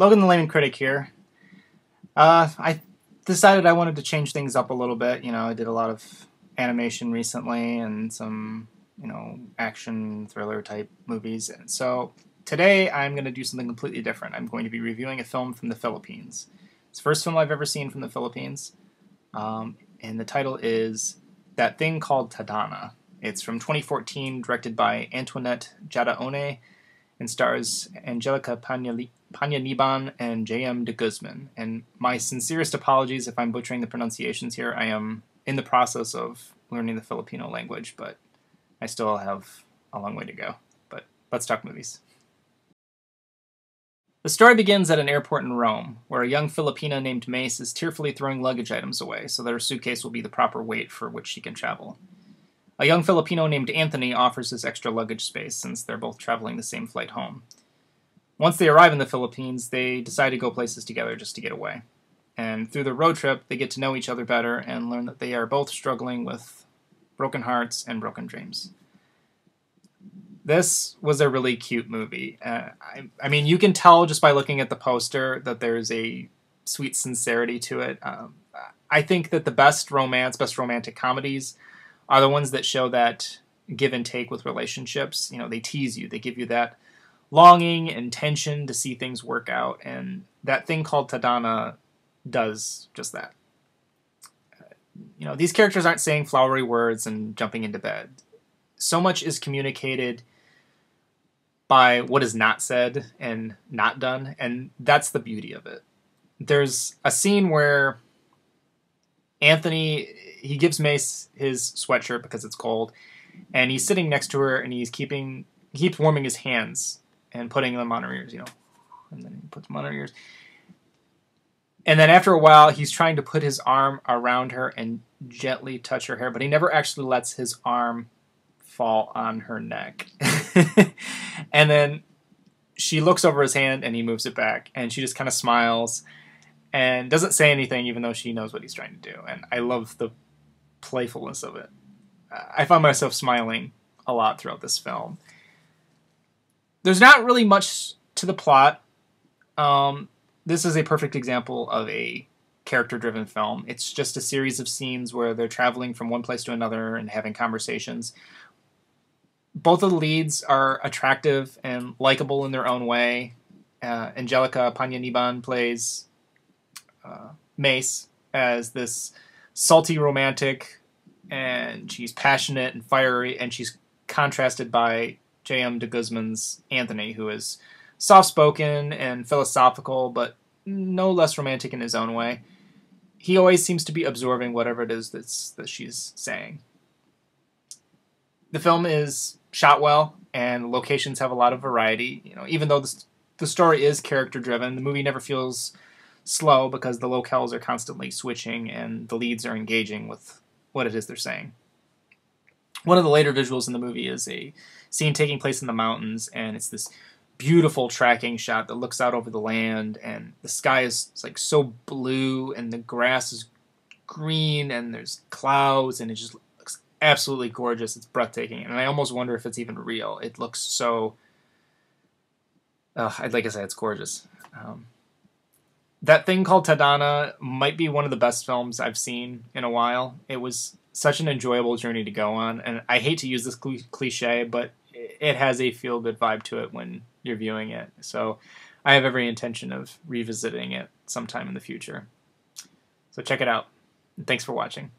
Logan the Layman Critic here. I decided I wanted to change things up a little bit. I did a lot of animation recently and some, action thriller type movies. And so today I'm going to do something completely different. I'm going to be reviewing a film from the Philippines. It's the first film I've ever seen from the Philippines. And the title is That Thing Called Tadhana. It's from 2014, directed by Antoinette Jadaone, and stars Angelica Panganiban and J.M. de Guzman. And my sincerest apologies if I'm butchering the pronunciations here. I am in the process of learning the Filipino language, but I still have a long way to go. But let's talk movies. The story begins at an airport in Rome, where a young Filipina named Mace is tearfully throwing luggage items away so that her suitcase will be the proper weight for which she can travel. A young Filipino named Anthony offers his extra luggage space since they're both traveling the same flight home. Once they arrive in the Philippines, they decide to go places together just to get away. And through the road trip, they get to know each other better and learn that they are both struggling with broken hearts and broken dreams. This was a really cute movie. I mean, you can tell just by looking at the poster that there's a sweet sincerity to it. I think that the best romantic comedies are the ones that show that give and take with relationships. They tease you. They give you that longing and tension to see things work out. And That Thing Called Tadhana does just that. These characters aren't saying flowery words and jumping into bed. So much is communicated by what is not said and not done. And that's the beauty of it. There's a scene where Anthony, he gives Mace his sweatshirt because it's cold, and he's sitting next to her, and he keeps warming his hands and putting them on her ears, and then he puts them on her ears. And then after a while, he's trying to put his arm around her and gently touch her hair, but he never actually lets his arm fall on her neck. And then she looks over his hand, and he moves it back, and she just kind of smiles and doesn't say anything, even though she knows what he's trying to do. And I love the playfulness of it. I found myself smiling a lot throughout this film. There's not really much to the plot. This is a perfect example of a character-driven film. It's just a series of scenes where they're traveling from one place to another and having conversations. Both of the leads are attractive and likable in their own way. Angelica Panganiban plays Mace as this salty romantic, and she's passionate and fiery, and she's contrasted by J.M. de Guzman's Anthony, who is soft-spoken and philosophical, but no less romantic in his own way. He always seems to be absorbing whatever it is that she's saying. The film is shot well, and locations have a lot of variety. Even though the story is character-driven, the movie never feels slow because the locales are constantly switching and the leads are engaging with what it is they're saying. One of the later visuals in the movie is a scene taking place in the mountains, and it's this beautiful tracking shot that looks out over the land, and the sky is like so blue, and the grass is green, and there's clouds, and it just looks absolutely gorgeous. It's breathtaking, and I almost wonder if it's even real. It looks so... like I said, it's gorgeous. That Thing Called Tadhana might be one of the best films I've seen in a while. It was such an enjoyable journey to go on, and I hate to use this cliche, but it has a feel-good vibe to it when you're viewing it. So I have every intention of revisiting it sometime in the future. So check it out. And thanks for watching.